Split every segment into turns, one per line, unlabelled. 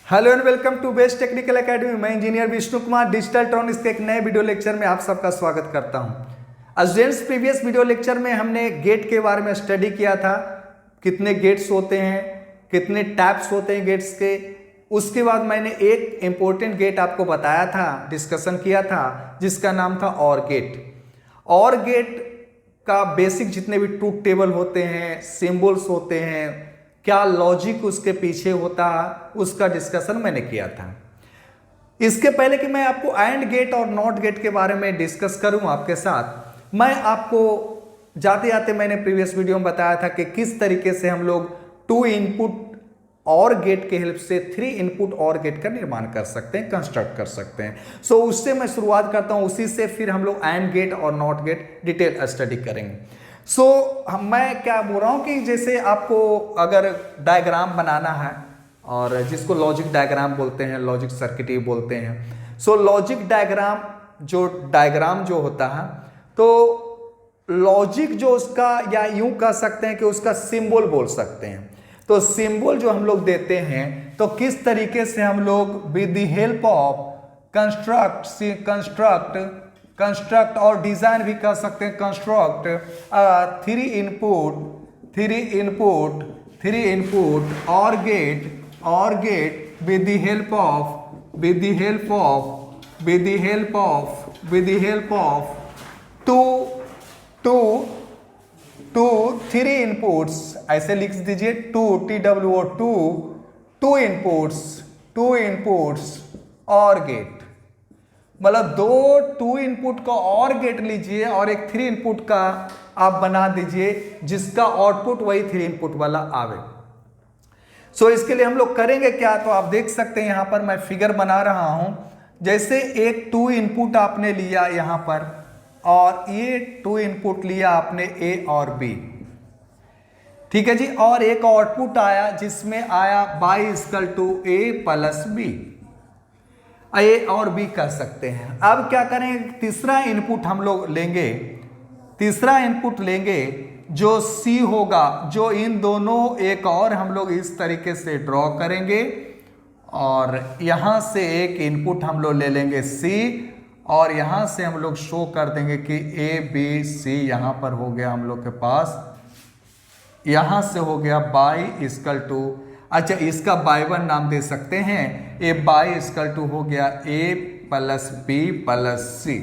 Hello and welcome to best technical academy. मैं engineer Vishnu Kumar digital tronics के एक नए वीडियो लेक्चर में आप सबका स्वागत करता हूं। स्टूडेंट्स, प्रीवियस वीडियो लेक्चर में हमने गेट के बारे में स्टडी किया था। कितने गेट्स होते हैं, कितने टाइप्स होते हैं गेट्स के। उसके बाद मैंने एक इंपॉर्टेंट गेट आपको बताया था, डिस्कशन किया था, जिसका नाम था और गेट। और गेट का बेसिक जितने भी ट्रूथ टेबल होते हैं, सिंबल्स होते हैं, क्या लॉजिक उसके पीछे होता है, उसका डिस्कशन मैंने किया था। इसके पहले कि मैं आपको एंड गेट और नॉट गेट के बारे में डिस्कस करूं आपके साथ, मैं आपको जाते जाते मैंने प्रीवियस वीडियो में बताया था कि किस तरीके से हम लोग 2 इनपुट और गेट के हेल्प से 3 इनपुट और गेट का निर्माण कर सकते हैं, कंस्ट्रक्ट कर सकते हैं। सो उससे मैं शुरुआत करता हूं, उसी से फिर हम लोग एंड गेट और नॉट गेट डिटेल स्टडी करेंगे। मैं क्या बोल रहा हूं कि जैसे आपको अगर डायग्राम बनाना है, और जिसको लॉजिक डायग्राम बोलते हैं, लॉजिक सर्किट ही बोलते हैं। लॉजिक डायग्राम जो होता है, तो लॉजिक जो उसका, या यूं कह सकते हैं कि उसका सिंबल बोल सकते हैं। तो सिंबल जो हम लोग देते हैं, तो किस तरीके से हम लोग with the help of construct और डिजाइन भी कर सकते हैं। कंस्ट्रक्ट 3 इनपुट और gate with the help of two 3 inputs, ऐसे लिख दीजिए, टू इनपुट्स और गेट। मतलब 2 इनपुट का और गेट लीजिए और एक 3 इनपुट का आप बना दीजिए, जिसका आउटपुट वही 3 इनपुट वाला आवे। इसके लिए हम लोग करेंगे क्या, तो आप देख सकते हैं यहां पर मैं फिगर बना रहा हूं। जैसे एक 2 इनपुट आपने लिया यहां पर, और ये 2 इनपुट लिया आपने ए और बी, ठीक है जी। और एक आउटपुट आया जिसमें आया y = a + b, ए और बी कह सकते हैं। अब क्या करें, तीसरा इनपुट हम लोग लेंगे जो C होगा, जो इन दोनों एक और हम लोग इस तरीके से ड्रॉ करेंगे, और यहां से एक इनपुट हम लोग ले लेंगे C, और यहां से हम लोग शो कर देंगे कि A B C यहां पर हो गया हम लोग के पास। यहां से हो गया y = अच्छा, इसका y1 नाम दे सकते हैं। ए y = हो गया a + b + c।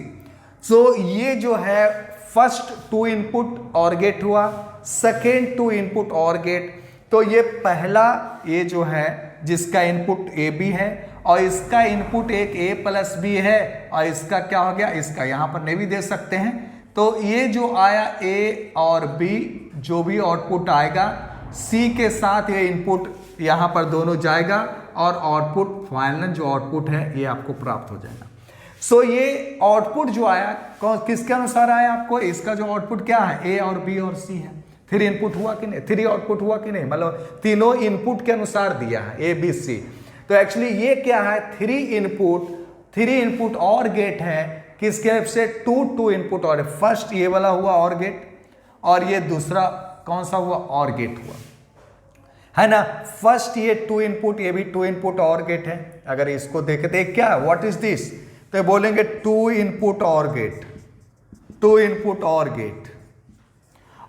ये जो है फर्स्ट 2 इनपुट और गेट हुआ, सेकेंड 2 इनपुट और गेट। तो ये पहला, ये जो है जिसका इनपुट ए बी है, और इसका इनपुट एक a + b है, और इसका क्या हो गया, इसका यहां पर नहीं भी दे सकते हैं। तो ये जो आया a और b, जो भी आउटपुट आएगा C के साथ ये इनपुट यहां पर दोनों जाएगा, और आउटपुट फाइनल जो आउटपुट है ये आपको प्राप्त हो जाएगा। ये आउटपुट जो आया किसके अनुसार आया आपको, इसका जो आउटपुट क्या है, A और B और C है। 3 इनपुट हुआ कि नहीं, 3 आउटपुट हुआ कि नहीं, मतलब तीनों इनपुट के अनुसार दिया है A B C। तो एक्चुअली ये क्या है, 3 इनपुट और गेट है, किसके हेल्प से, 2 इनपुट और। फर्स्ट ये वाला हुआ और गेट, और ये दूसरा कौन सा हुआ, और गेट हुआ, है ना। फर्स्ट ये 2 इनपुट, ये भी 2 इनपुट और गेट है। अगर इसको देखें तो क्या है, व्हाट इज दिस, तो बोलेंगे 2 इनपुट और गेट, 2 इनपुट और गेट।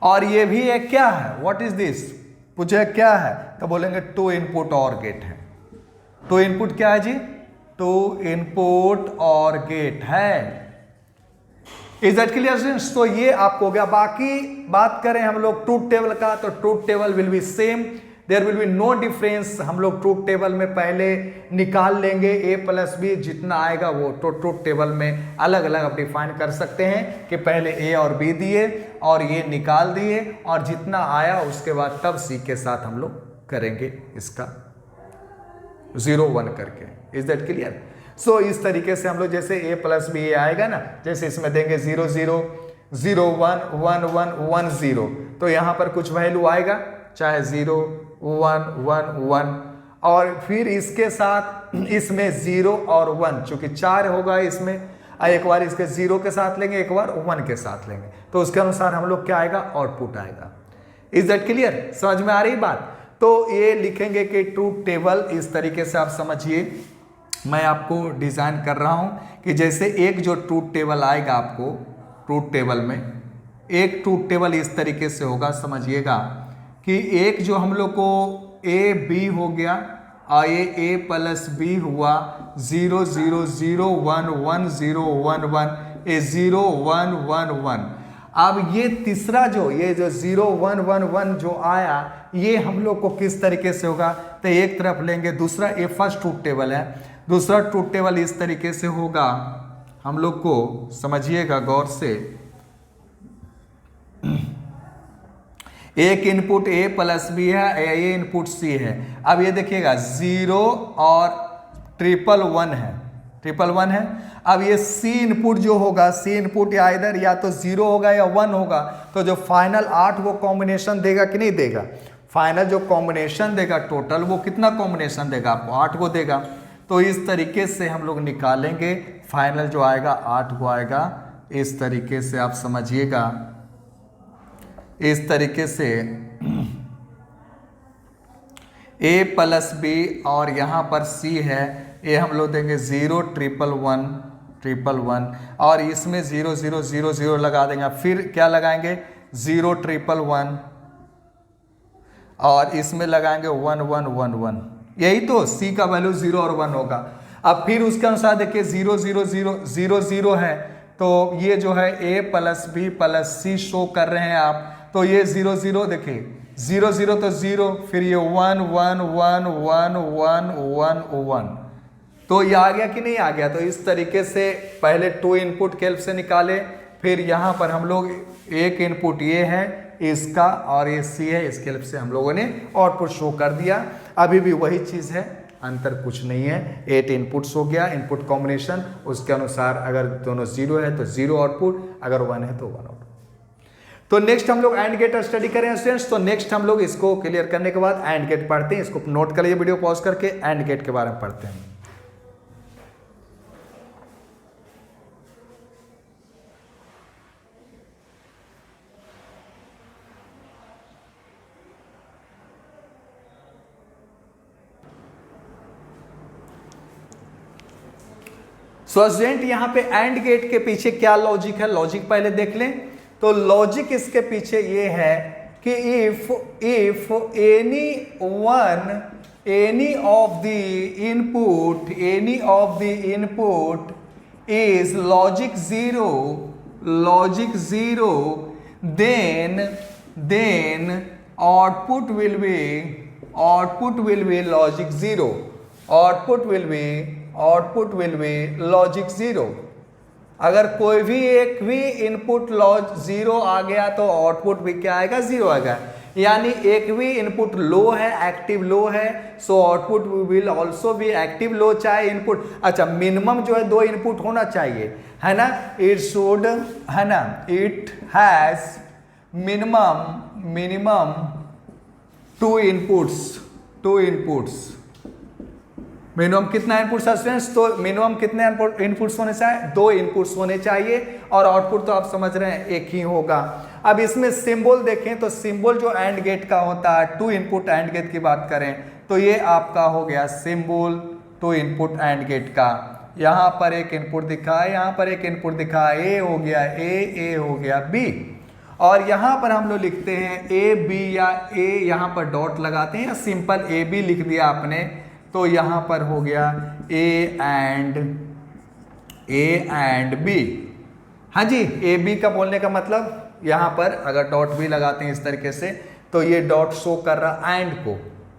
और ये भी एक क्या है, व्हाट इज दिस, पूछे क्या है, तो बोलेंगे 2 इनपुट और गेट है। 2 इनपुट क्या है जी, 2 इनपुट और गेट है। Is that clear students? तो ये आपको हो गया। बाकी बात करें हम लोग ट्रूथ टेबल का, तो truth table will be same, there will be no difference. हम लोग ट्रूथ टेबल में पहले निकाल लेंगे a + b, जितना आएगा वो तो ट्रूथ टेबल में अलग अलग आप डिफाइन कर सकते हैं कि पहले a और b दिए और ये निकाल दिए, और जितना आया उसके बाद तब c के साथ हम लोग करेंगे इसका 0 1 करके। Is that clear? इस तरीके से हम लोग जैसे a + b आएगा ना, जैसे इसमें देंगे 0 0 0 1 1 1 1 0, तो यहां पर कुछ वैल्यू आएगा, चाहे 0 1 1 1, और फिर इसके साथ इसमें 0 और 1, चूंकि 4 होगा इसमें, एक बार इसके 0 के साथ लेंगे, एक बार 1 के साथ लेंगे, तो उसके अनुसार हम लोग क्या आएगा, आउटपुट आएगा। Is that clear? समझ में आ रही बात? तो ये लिखेंगे कि ट्रूथ टेबल, इस तरीके से आप समझिए। मैं आपको डिज़ाइन कर रहा हूँ कि जैसे एक जो ट्रूथ टेबल आएगा आपको, ट्रूथ टेबल में एक ट्रूथ टेबल इस तरीके से होगा, समझिएगा कि एक जो हम लोग को ए बी हो गया और ये ए प्लस बी हुआ 0 0 0 1 1 0 1 1 ए 0 1 1 1। अब ये तीसरा जो ये जो 0 1 1 1 जो आया ये हम लोग को किस तरीके से होगा, तो एक तरफ लेंगे, दूसरा ये फर्स्ट ट्रूथ टेबल है, दूसरा ट्रूथ टेबल इस तरीके से होगा, हम लोग को समझिएगा गौर से। एक इनपुट ए प्लस बी है, ये इनपुट सी है। अब ये देखिएगा 0 और 111 है, 111 है। अब ये सी इनपुट जो होगा, सी इनपुट या इधर या तो 0 होगा या 1 होगा, तो जो फाइनल 8 वो कॉम्बिनेशन देगा कि नहीं देगा, फाइनल जो कॉम्बिनेशन देगा टोटल वो कितना कॉम्बिनेशन देगा आपको, 8 को देगा। तो इस तरीके से हम लोग निकालेंगे, फाइनल जो आएगा 8 को आएगा, इस तरीके से आप समझिएगा। इस तरीके से ए प्लस बी और यहाँ पर सी है, ये हम लोग देंगे 0 1 1 1 1 और इसमें 0 0 0 0 लगा देंगे। फिर क्या लगाएंगे 0 1 1 और इसमें लगाएंगे 1 1 1 1, यही तो सी का वैल्यू 0 और 1 होगा। अब फिर उसके अनुसार देखिए 0 0 0 0 0 है, तो ये जो है ए प्लस बी प्लस सी शो कर रहे हैं आप, तो ये 0 0 देखिए 0 0 तो 0, फिर ये 1 1 1 1 1 1 1, तो ये आ गया कि नहीं आ गया। तो इस तरीके से पहले 2 इनपुट के हेल्प से निकाले, फिर यहाँ पर हम लोग एक इनपुट ये है इसका और ये सी है, इसके हेल्प से हम लोगों ने आउटपुट शो कर दिया। अभी भी वही चीज़ है, अंतर कुछ नहीं है। 8 इनपुट्स हो गया, इनपुट कॉम्बिनेशन, उसके अनुसार अगर दोनों 0 है तो 0 आउटपुट, अगर 1 है तो 1 आउटपुट। तो नेक्स्ट हम लोग एंड गेट स्टडी करें स्टूडेंट्स। तो नेक्स्ट हम लोग इसको क्लियर करने के बाद एंड गेट पढ़ते हैं, इसको नोट कर लीजिए, वीडियो पॉज करके एंड गेट के बारे में पढ़ते हैं। सो स्टूडेंट यहाँ पे एंड गेट के पीछे क्या लॉजिक है, लॉजिक पहले देख लें। तो लॉजिक इसके पीछे ये है कि if any of the input is logic zero then output will be logic zero, output will be logic zero। अगर कोई भी एक भी इनपुट लॉज 0 आ गया तो आउटपुट भी क्या आएगा 0 आएगा। यानी एक भी इनपुट लो है, एक्टिव लो है, सो आउटपुट विल ऑल्सो भी एक्टिव लो, चाहे इनपुट अच्छा मिनिमम जो है 2 इनपुट होना चाहिए, है ना, इट शुड, है ना, it has minimum 2 inputs. Minimum कितना इनपुट्स है स्टूडेंट्स, तो मिनिमम कितने इनपुट्स होने चाहिए, 2 इनपुट्स होने चाहिए, और आउटपुट तो आप समझ रहे हैं एक ही होगा। अब इसमें सिंबल देखें तो सिंबल जो एंड गेट का होता है, 2 इनपुट एंड गेट की बात करें तो ये आपका हो गया सिंबल 2 इनपुट एंड गेट का। यहाँ पर एक इनपुट दिखा है, यहाँ पर एक इनपुट दिखा है, ए हो गया ए हो गया बी, और यहाँ पर हम लोग लिखते हैं ए बी या ए, यहाँ पर डॉट लगाते हैं या सिंपल ए बी लिख दिया आपने, तो यहाँ पर हो गया ए एंड बी। हाँ जी, ए बी का बोलने का मतलब यहाँ पर अगर डॉट भी लगाते हैं इस तरीके से तो ये डॉट शो कर रहा एंड को,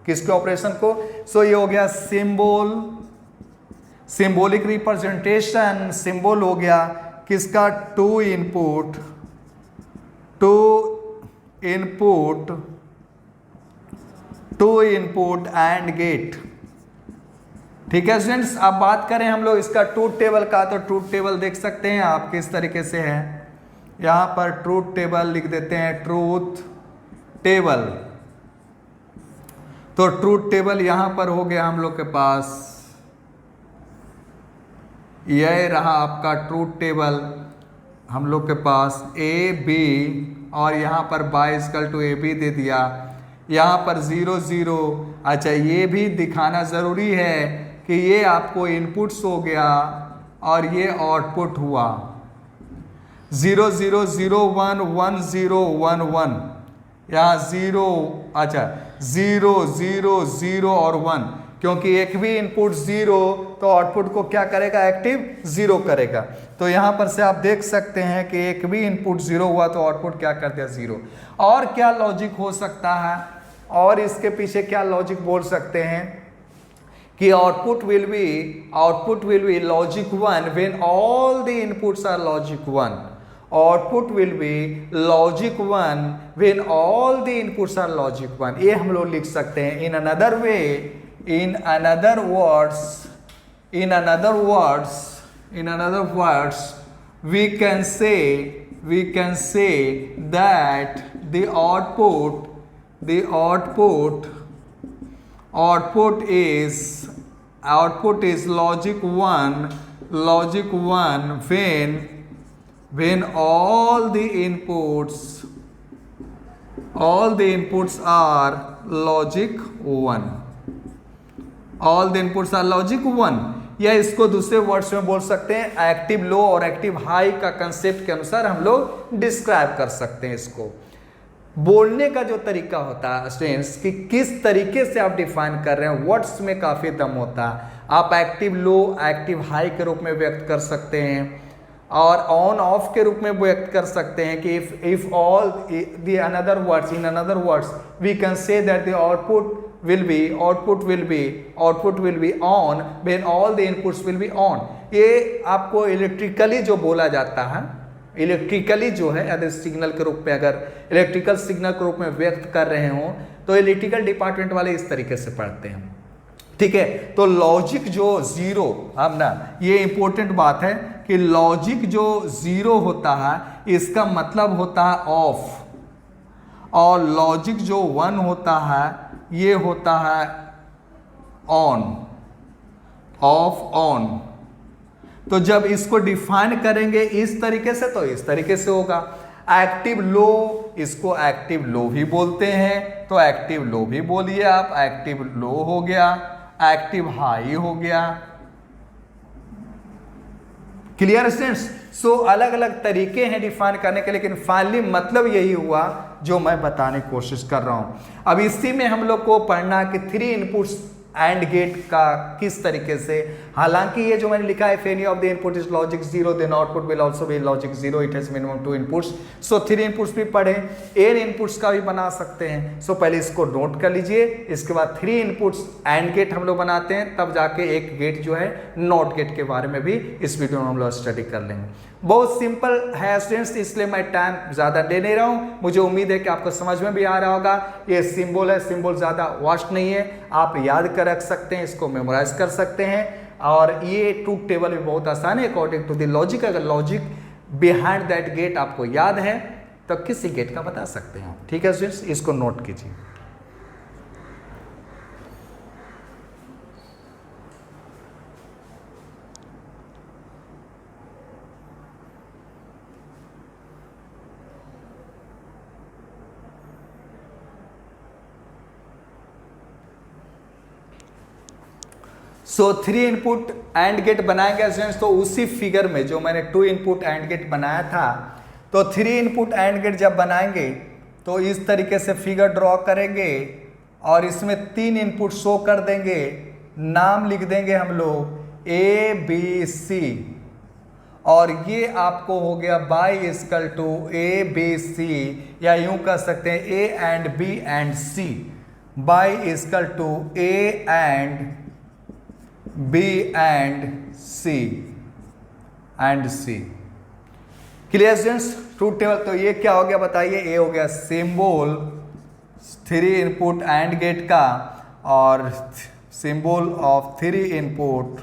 किसके ऑपरेशन को। सो ये हो गया सिंबॉलिक रिप्रेजेंटेशन, सिंबल हो गया किसका, 2 इनपुट एंड गेट। ठीक है स्टूडेंट्स, अब बात करें हम लोग इसका ट्रूथ टेबल का, तो ट्रूथ टेबल देख सकते हैं आप किस तरीके से है। यहाँ पर ट्रूथ टेबल लिख देते हैं, ट्रूथ टेबल। तो ट्रूथ टेबल यहाँ पर हो गया हम लोग के पास, यह रहा आपका ट्रूथ टेबल हम लोग के पास, ए बी और यहाँ पर by equal to A B दे दिया। यहाँ पर 0 0। अच्छा, ये भी दिखाना ज़रूरी है कि ये आपको इनपुट्स हो गया और ये आउटपुट हुआ। 0 0 0 1 1 0 1 1, यहाँ 0, अच्छा 0 0 0 और 1, क्योंकि एक भी इनपुट 0 तो आउटपुट को क्या करेगा, एक्टिव 0 करेगा। तो यहाँ पर से आप देख सकते हैं कि एक भी इनपुट 0 हुआ तो आउटपुट क्या कर दिया, 0। और क्या लॉजिक हो सकता है, और इसके पीछे क्या लॉजिक बोल सकते हैं कि output will be logic 1 when all the inputs are logic 1। Output will be logic 1 when all the inputs are logic 1। ये हम लोग लिख सकते हैं। In another words we can say that the output is logic 1 when all the inputs are logic 1। All the inputs are logic 1, या इसको दूसरे words में बोल सकते हैं एक्टिव लो और एक्टिव हाई का कंसेप्ट के अनुसार हम लोग डिस्क्राइब कर सकते हैं। इसको बोलने का जो तरीका होता है स्टूडेंट्स कि किस तरीके से आप डिफाइन कर रहे हैं, वर्ड्स में काफी दम होता है। आप एक्टिव लो एक्टिव हाई के रूप में व्यक्त कर सकते हैं और ऑन ऑफ के रूप में व्यक्त कर सकते हैं कि if all the another words we can say that the output will be on when all the inputs will be on। ये आपको इलेक्ट्रिकली जो बोला जाता है, इलेक्ट्रिकली जो है अगर सिग्नल के रूप में, अगर इलेक्ट्रिकल सिग्नल के रूप में व्यक्त कर रहे हो तो इलेक्ट्रिकल डिपार्टमेंट वाले इस तरीके से पढ़ते हैं। ठीक है, तो लॉजिक जो 0, हम ना, ये इंपॉर्टेंट बात है कि लॉजिक जो 0 होता है इसका मतलब होता है ऑफ, और लॉजिक जो 1 होता है ये होता है ऑन, ऑफ ऑन। तो जब इसको डिफाइन करेंगे इस तरीके से तो इस तरीके से होगा। एक्टिव लो, इसको एक्टिव लो भी बोलते हैं तो एक्टिव लो भी बोलिए आप, एक्टिव लो हो गया, एक्टिव हाई हो गया। Clear students? सो अलग अलग तरीके हैं डिफाइन करने के, लेकिन फाइनली मतलब यही हुआ जो मैं बताने की कोशिश कर रहा हूं। अब इसी में हम लोग को पढ़ना कि 3 इनपुट्स एंड गेट का किस तरीके से, हालांकि ये जो मैंने लिखा है if any of the input is logic 0 then output will also be logic 0, it has minimum 2 inputs। so 3 inputs भी पढ़े, n inputs का भी बना सकते हैं। so पहले इसको नोट कर लीजिए, इसके बाद 3 inputs एंड गेट हम लोग बनाते हैं, तब जाके एक गेट जो है नॉट गेट के बारे में भी इस वीडियो में हम लोग स्टडी कर लेंगे। बहुत सिंपल है स्टूडेंट्स, इसलिए मैं टाइम ज़्यादा दे नहीं रहा हूँ। मुझे उम्मीद है कि आपको समझ में भी आ रहा होगा। ये सिंबल है, सिंबल ज़्यादा वास्ट नहीं है, आप याद कर रख सकते हैं, इसको मेमोराइज कर सकते हैं। और ये ट्रूथ टेबल भी बहुत आसान है अकॉर्डिंग टू द लॉजिक। अगर लॉजिक बिहाइंड दैट गेट आपको याद है तो किसी गेट का बता सकते हैं। ठीक है स्टूडेंट्स, इसको नोट कीजिए। सो 3 इनपुट एंड गेट बनाएंगे स्टूडेंट्स, तो उसी फिगर में जो मैंने 2 इनपुट एंड गेट बनाया था, तो 3 इनपुट एंड गेट जब बनाएंगे तो इस तरीके से फिगर ड्रॉ करेंगे और इसमें 3 इनपुट शो कर देंगे। नाम लिख देंगे हम लोग ए बी सी, और ये आपको हो गया Y equal to A B C, या यूं कह सकते हैं A and B and C, Y equal to A and B and C and C। Clear students? Truth table तो ये क्या हो गया बताइए, ये हो गया सिंबल 3 इनपुट एंड गेट का, और symbol of 3 input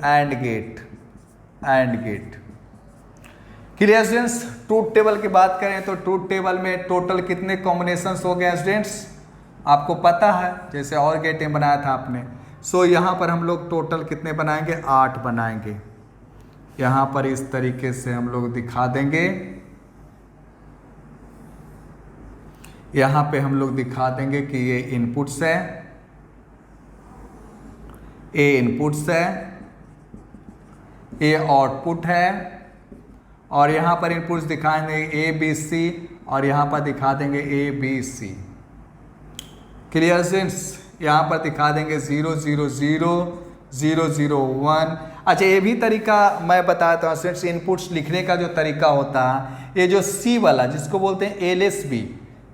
and gate. Clear students? Truth table की बात करें तो ट्रूथ टेबल में टोटल कितने कॉम्बिनेशंस हो गए स्टूडेंट्स, आपको पता है, जैसे और गेटें बनाया था आपने। सो यहाँ पर हम लोग टोटल कितने बनाएंगे, 8 बनाएंगे। यहाँ पर इस तरीके से हम लोग दिखा देंगे। यहाँ पे हम लोग दिखा देंगे कि ये इनपुट्स है, ए इनपुट्स है, ए आउटपुट है, और यहाँ पर इनपुट्स दिखा देंगे ए बी सी, और यहाँ पर दिखा देंगे A B C. Clear since? यहाँ पर दिखा देंगे 0 0 0 0 0 1। अच्छा, ये भी तरीका मैं बताता हूँ स्टूडेंट्स, इनपुट्स लिखने का जो तरीका होता है, ये जो सी वाला जिसको बोलते हैं LSB,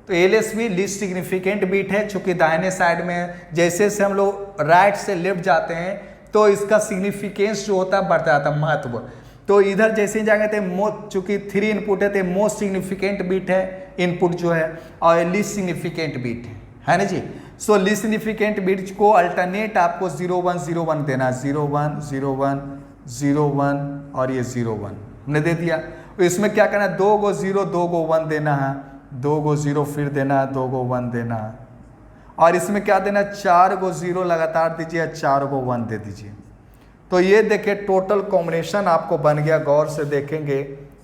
तो LSB लीस्ट सिग्निफिकेंट बीट है, चूंकि दाहिने साइड में जैसे जैसे हम लोग राइट से लेफ्ट जाते हैं तो इसका सिग्निफिकेंस जो होता है बढ़ता जाता है, महत्व। तो इधर जैसे ही जाएंगे तो चूंकि 3 इनपुट है तो मोस्ट सिग्निफिकेंट बीट है इनपुट जो है, और लीस्ट सिग्निफिकेंट बीट है ना जी। सो लीस्ट सिग्निफिकेंट बीट को अल्टरनेट आपको 0 1 0 1 देना, 0 1 0 1 0 1 और ये 0 1 हमने दे दिया। तो इसमें क्या करना है, 2 गो 0 2 गो 1 देना है, 2 गो 0 फिर देना है, 2 गो 1 देना है, और इसमें क्या देना, 4 गो 0 लगातार दीजिए, 4 गो 1 दे दीजिए। तो ये देखिए टोटल कॉम्बिनेशन आपको बन गया। गौर से देखेंगे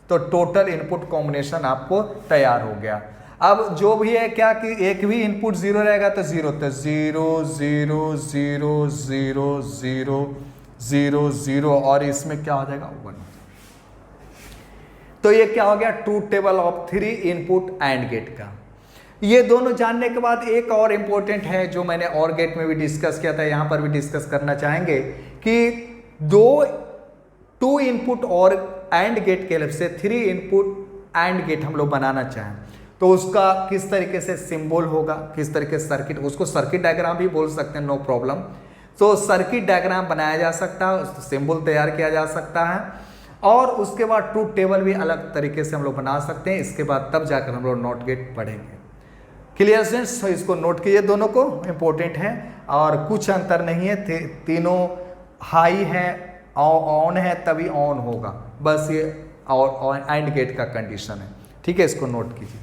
तो टोटल इनपुट कॉम्बिनेशन आपको तैयार हो गया। अब जो भी है क्या कि एक भी इनपुट 0 रहेगा तो 0 0 0 0 0 0 0 0, और इसमें क्या हो जाएगा 1। तो ये क्या हो गया, truth table of 3 input and gate का। ये दोनों जानने के बाद एक और इंपॉर्टेंट है जो मैंने और गेट में भी डिस्कस किया था, यहां पर भी डिस्कस करना चाहेंगे कि 2 इनपुट और एंड गेट के हेल्प से 3 इनपुट एंड गेट हम लोग बनाना चाहें तो उसका किस तरीके से सिंबल होगा, किस तरीके से सर्किट, उसको सर्किट डायग्राम भी बोल सकते हैं, नो प्रॉब्लम। तो सर्किट डायग्राम बनाया जा सकता है, सिंबल तैयार किया जा सकता है, और उसके बाद ट्रूथ टेबल भी अलग तरीके से हम लोग बना सकते हैं। इसके बाद तब जाकर हम लोग नॉट गेट पढ़ेंगे। Clear students? तो इसको नोट कीजिए, दोनों को इंपॉर्टेंट है और कुछ अंतर नहीं है, तीनों हाई है, ऑन है तभी ऑन होगा, बस ये और एंड गेट का कंडीशन है। ठीक है, इसको नोट कीजिए।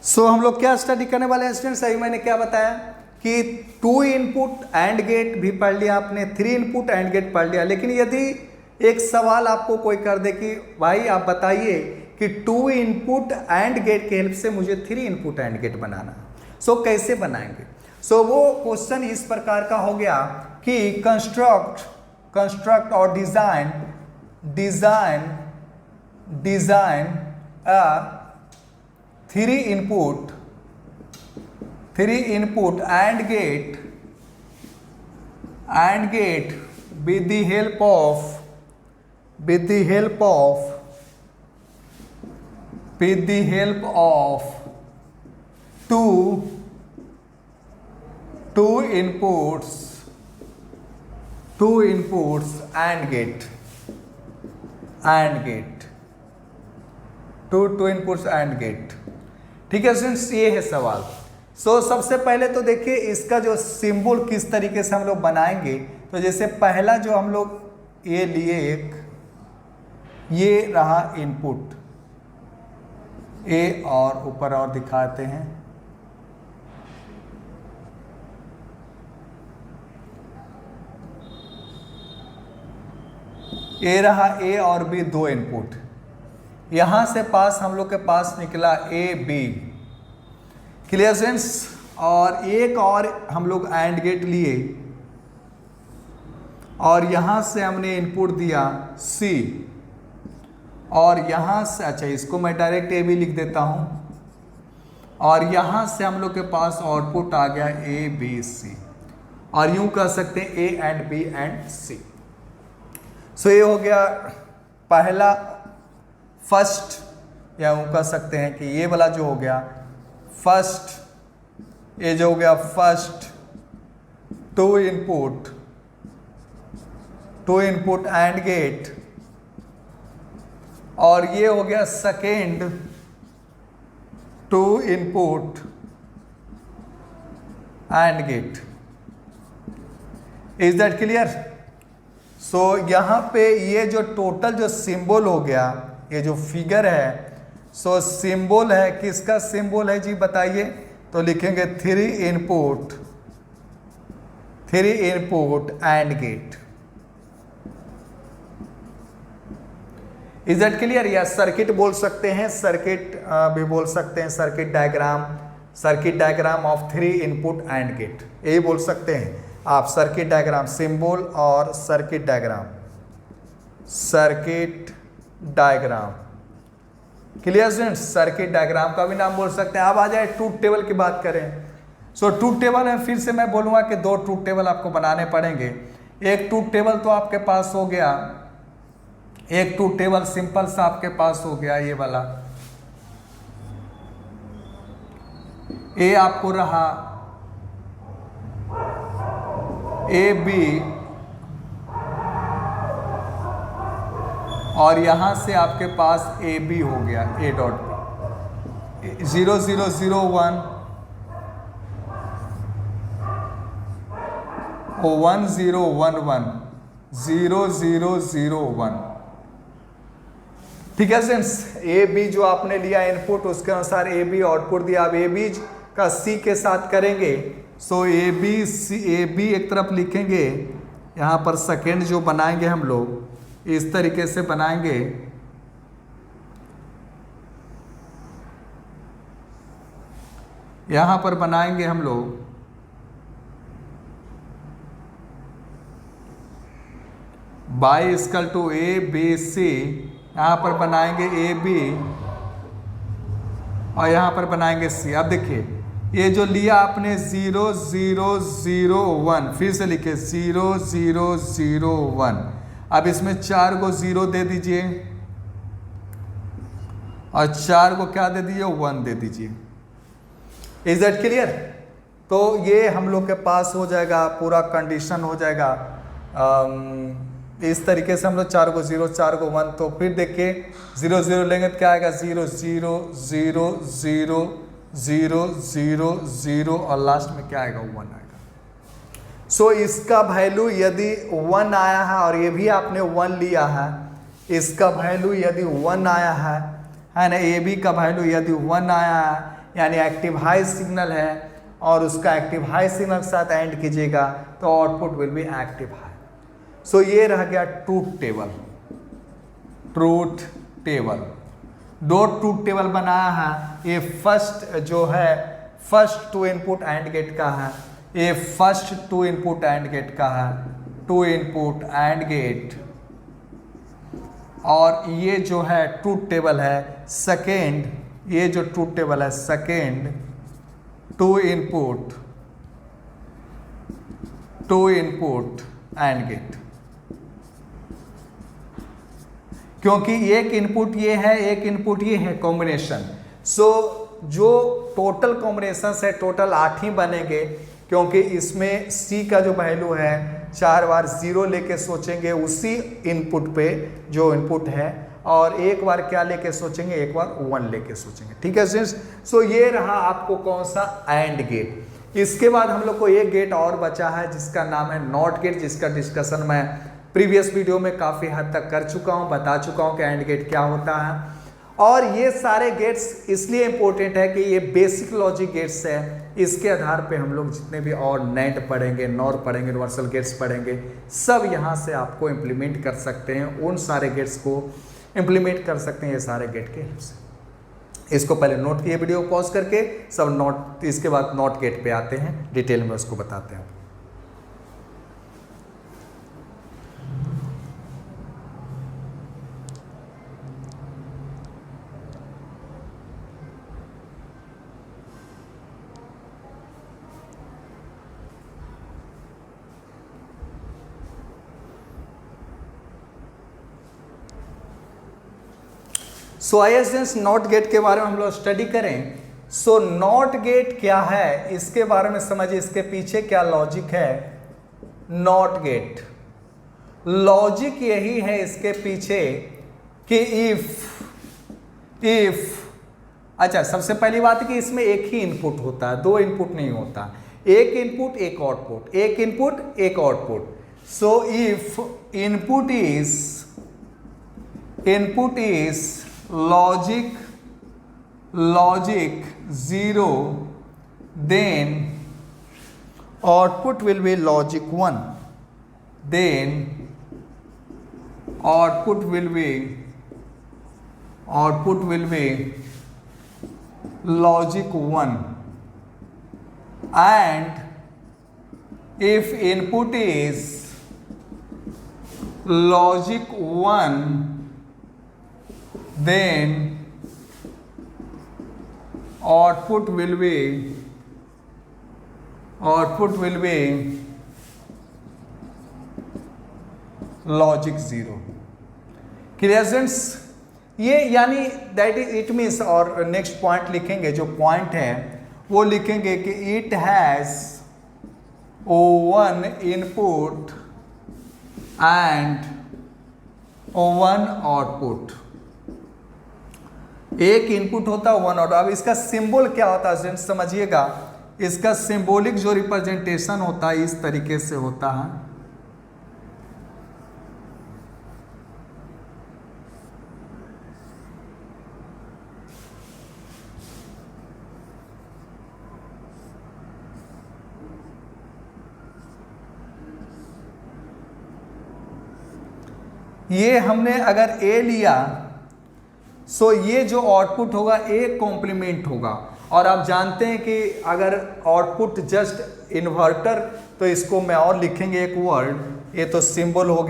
सो हम लोग क्या स्टडी करने वाले हैं स्टूडेंट्स? अभी मैंने क्या बताया कि 2 इनपुट एंड गेट भी पढ़ लिया आपने, 3 इनपुट एंड गेट पढ़ लिया, लेकिन यदि एक सवाल आपको कोई कर दे कि भाई आप बताइए कि 2 इनपुट एंड गेट के हेल्प से मुझे 3 इनपुट एंड गेट बनाना, सो कैसे बनाएंगे? सो वो क्वेश्चन इस प्रकार का हो गया कि कंस्ट्रक्ट और design a 3 input and gate with the help of two inputs and gate two inputs and gate। ठीक है स्टूडेंट्स, ये है सवाल। सो सबसे पहले तो देखिए इसका जो सिंबल किस तरीके से हम लोग बनाएंगे। तो जैसे पहला जो हम लोग ये लिए, एक ये रहा इनपुट ए, और ऊपर और दिखाते हैं, ए रहा ए और बी, 2 इनपुट। यहां से पास हम लोग के पास निकला ए बी। Clear students? और एक और हम लोग एंड गेट लिए और यहां से हमने इनपुट दिया सी, और यहां से, अच्छा इसको मैं डायरेक्ट ए बी लिख देता हूं, और यहां से हम लोग के पास आउटपुट आ गया ए बी सी, और यूं कह सकते हैं ए एंड बी एंड सी। सो ये हो गया पहला फर्स्ट, या यूं कह सकते हैं कि ये वाला जो हो गया फर्स्ट, ये जो हो गया फर्स्ट 2 इनपुट एंड गेट, और ये हो गया second 2 input and gate. Is that clear? So यहां पे ये जो टोटल जो सिंबल हो गया ये जो फिगर है सो सिंबल है, किसका सिंबल है जी बताइए? तो लिखेंगे 3 input and gate. Is that clear? या सर्किट बोल सकते हैं, सर्किट भी बोल सकते हैं, circuit diagram of 3 input and gate, यही बोल सकते हैं आप। सर्किट डायग्राम सिंबल और circuit diagram clear students? Circuit diagram का भी नाम बोल सकते हैं। अब आ जाए ट्रूथ टेबल की बात करें। सो ट्रूथ टेबल में फिर से मैं बोलूँगा कि 2 ट्रूथ टेबल आपको बनाने पड़ेंगे। एक ट्रूथ टेबल तो आपके पास हो गया, एक ट्रूथ टेबल सिंपल सा आपके पास हो गया, ये वाला। ए आपको रहा ए बी, और यहां से आपके पास ए बी हो गया, ए डॉट बी। 0 0 0 1 1 0 1 1 0 0 0 1। ठीक है फ्रेंड्स, ए बी जो आपने लिया इनपुट, उसके अनुसार ए बी आउटपुट दिया। अब ए बी का सी के साथ करेंगे। सो ए बी एक तरफ लिखेंगे, यहाँ पर सेकेंड जो बनाएंगे हम लोग इस तरीके से बनाएंगे। यहां पर बनाएंगे हम लोग Y equal to A B C, यहां पर बनाएंगे ए बी और यहां पर बनाएंगे सी। अब देखिए ये जो लिया आपने 0 0 0 1, फिर से लिखे 0 0 0 1। अब इसमें 4 को 0 दे दीजिए और 4 को क्या दे दीजिए? 1 दे दीजिए। Is that clear? तो ये हम लोग के पास हो जाएगा, पूरा कंडीशन हो जाएगा। इस तरीके से हम लोग 4 को 0 4 को 1। तो फिर देखिए 0 0 लेंगे तो क्या आएगा? 0 0 0 0 0 0 0 और लास्ट में क्या आएगा? 1 आएगा। सो इसका वैल्यू यदि 1 आया है और ये भी आपने 1 लिया है, इसका वैल्यू यदि 1 आया है ना, ए बी का वैल्यू यदि 1 आया है, यानी एक्टिव हाई सिग्नल है और उसका एक्टिव हाई सिग्नल के साथ एंड कीजिएगा तो output will be active high. So ये रह गया ट्रूथ टेबल। दो ट्रूथ टेबल बनाया है। ये फर्स्ट जो है, फर्स्ट 2 इनपुट एंड गेट का है। ये फर्स्ट 2 इनपुट एंड गेट का है, 2 इनपुट एंड गेट। और ये जो है ट्रूथ टेबल है सेकेंड, ये जो ट्रूथ टेबल है सेकेंड 2 इनपुट एंड गेट। क्योंकि एक इनपुट ये है, एक इनपुट ये है, कॉम्बिनेशन। सो जो टोटल कॉम्बिनेशन है टोटल 8 ही बनेंगे, क्योंकि इसमें सी का जो वैल्यू है 4 बार 0 लेके सोचेंगे उसी इनपुट पे जो इनपुट है, और एक बार क्या लेके सोचेंगे? एक बार 1 लेके सोचेंगे। ठीक है स्टूडेंट्स? सो ये रहा आपको कौन सा? And gate. इसके बाद हम लोग को एक गेट और बचा है जिसका नाम है नॉट गेट, जिसका डिस्कशन मैं प्रीवियस वीडियो में काफ़ी हद तक कर चुका हूँ, बता चुका हूँ कि एंड गेट क्या होता है। और ये सारे गेट्स इसलिए इंपॉर्टेंट है कि ये बेसिक लॉजिक गेट्स है। इसके आधार पे हम लोग जितने भी और नेट पढ़ेंगे, नॉर पढ़ेंगे, यूनिवर्सल गेट्स पढ़ेंगे, सब यहाँ से आपको इम्प्लीमेंट कर सकते हैं। उन सारे गेट्स को इम्प्लीमेंट कर सकते हैं ये सारे गेट के हेल्प से। इसको पहले नोट किए, वीडियो पॉज करके सब नोट, इसके बाद नॉट गेट पे आते हैं, डिटेल में उसको बताते हैं। सो आइए स्टूडेंट्स नॉट गेट के बारे में हम लोग स्टडी करें। सो नॉट गेट क्या है इसके बारे में समझिए, इसके पीछे क्या लॉजिक है। नॉट गेट लॉजिक यही है इसके पीछे कि इफ अच्छा, सबसे पहली बात है कि इसमें एक ही इनपुट होता है, 2 इनपुट नहीं होता। एक इनपुट एक आउटपुट, एक इनपुट एक output. So if input is input is logic 0, then output will be logic 1, then output will be logic 1, and if input is logic 1, then output will be logic 0। Clear students? ये यानी that is it means, और next point लिखेंगे, जो point है वो लिखेंगे कि it has O1 input and O1 output. एक इनपुट होता है, 1 आउटपुट। अब इसका सिंबल क्या होता है स्टूडेंट्स, समझिएगा। इसका सिंबॉलिक जो रिप्रेजेंटेशन होता है इस तरीके से होता है। ये हमने अगर ए लिया, सो ये जो आउटपुट होगा ए कॉम्प्लीमेंट होगा। और आप जानते हैं कि अगर आउटपुट जस्ट इन्वर्टर, तो इसको मैं और लिखेंगे एक वर्ड, ये तो सिंबल हो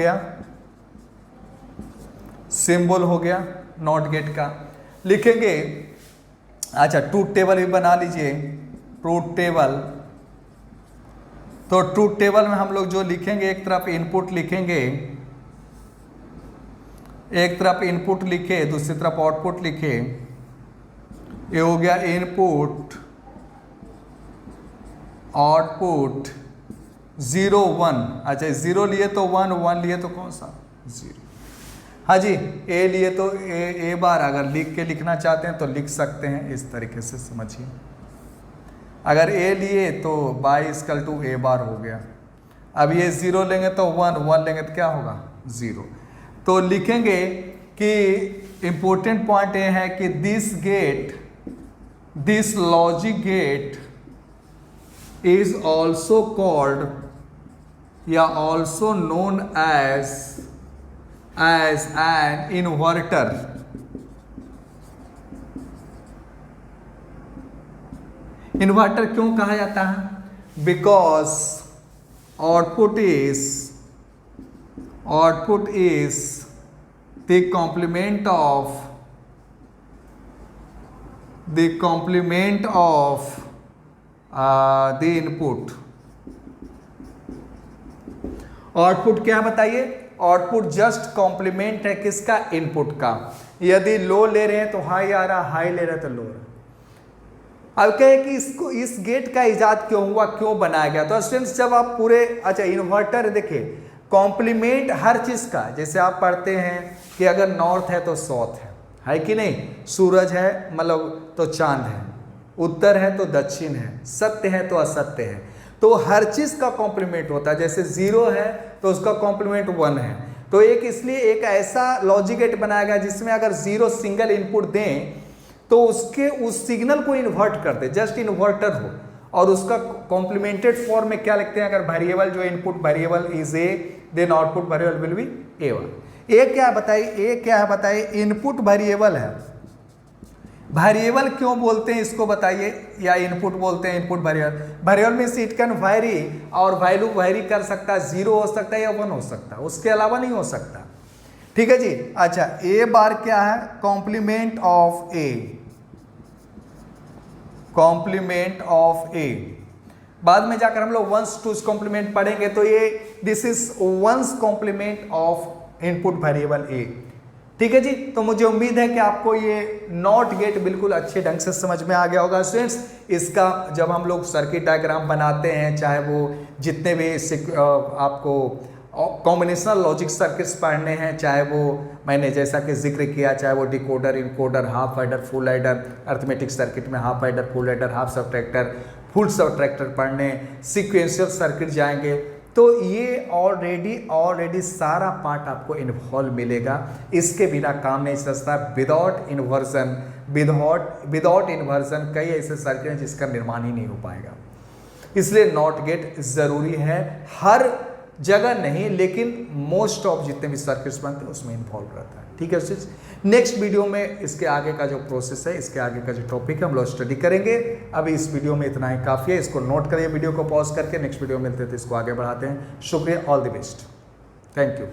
गया, नॉट गेट का लिखेंगे। अच्छा, ट्रूथ टेबल भी बना लीजिए, ट्रूथ टेबल। तो ट्रूथ टेबल में हम लोग जो लिखेंगे, एक तरफ इनपुट लिखेंगे, एक तरफ इनपुट लिखे, दूसरी तरफ आउटपुट लिखे। ये हो गया इनपुट आउटपुट 0 1। अच्छा, 0 लिए तो 1, 1 लिए तो कौन सा 0। हाँ जी, ए लिए तो ए बार। अगर लिख के लिखना चाहते हैं तो लिख सकते हैं, इस तरीके से समझिए। अगर ए लिए तो बाई इक्वल टू ए बार हो गया। अब ये 0 लेंगे तो 1, 1 लेंगे तो क्या होगा 0। तो लिखेंगे कि इंपॉर्टेंट पॉइंट ये है कि this logic gate is also called या also known as an inverter. Inverter क्यों कहा जाता है? Because output is the complement of the input। Output क्या बताइए? आउटपुट जस्ट कॉम्प्लीमेंट है किसका? इनपुट का। यदि लो ले रहे हैं तो हाई आ रहा, हाई ले रहे हैं तो लो रहा। अब क्या है कि इसको, इस गेट का इजाद क्यों हुआ, क्यों बनाया गया? तो स्टूडेंट्स, जब आप पूरे, अच्छा इन्वर्टर देखिए, कॉम्प्लीमेंट हर चीज का, जैसे आप पढ़ते हैं कि अगर नॉर्थ है तो साउथ है कि नहीं, सूरज है मतलब तो चांद है, उत्तर है तो दक्षिण है, सत्य है तो असत्य है, तो हर चीज का कॉम्प्लीमेंट होता है। जैसे 0 है तो उसका कॉम्प्लीमेंट 1 है। तो एक इसलिए एक ऐसा लॉजिक गेट बनाया गया जिसमें अगर 0 सिंगल इनपुट दें तो उसके उस सिग्नल को इन्वर्ट कर दे, जस्ट इन्वर्टर हो। और उसका कॉम्प्लीमेंटेड फॉर्म में क्या लिखते हैं? अगर वेरिएबल जो input variable is A, then output variable will be A1। A क्या है बताइए? इनपुट वेरिएबल है। वेरिएबल क्यों बोलते हैं इसको बताइए, या इनपुट बोलते हैं input variable? Variable means it can vary, और वैल्यू वैरी कर सकता है, 0 हो सकता है या 1 हो सकता है, उसके अलावा नहीं हो सकता। ठीक है जी। अच्छा, ए बार क्या है? Complement of A, complement of A. बाद में जाकर हम लोग वंस टूस कॉम्प्लीमेंट पढ़ेंगे, तो ये this is one's complement of input variable A. ठीक है जी। तो मुझे उम्मीद है कि आपको ये नॉट गेट बिल्कुल अच्छे ढंग से समझ में आ गया होगा स्टूडेंट्स। इसका जब हम लोग सर्किट डायग्राम बनाते हैं, चाहे वो जितने भी आपको कॉम्बिनेशनल लॉजिक सर्किट्स पढ़ने हैं, चाहे वो मैंने जैसा कि जिक्र किया, चाहे वो decoder, encoder, half adder, full adder, arithmetic circuit में half adder, full adder, half subtractor, full subtractor पढ़ने, सीक्वेंशियल सर्किट जाएंगे, तो ये ऑलरेडी सारा पार्ट आपको इन्वॉल्व मिलेगा। इसके बिना काम नहीं चलता। विदाउट इन्वर्जन कई ऐसे सर्किट हैं जिसका निर्माण ही नहीं हो पाएगा। इसलिए नॉट गेट ज़रूरी है, हर जगह नहीं लेकिन मोस्ट ऑफ जितने भी सर्किट्स बनते हैं उसमें इन्वॉल्व रहता है। ठीक है चीज़। नेक्स्ट वीडियो में इसके आगे का जो प्रोसेस है, इसके आगे का जो टॉपिक है हम लोग स्टडी करेंगे। अभी इस वीडियो में इतना ही काफ़ी है। इसको नोट करिए, वीडियो को पॉज करके नेक्स्ट वीडियो मिलते थे इसको आगे बढ़ाते हैं। शुक्रिया, all the best, thank you.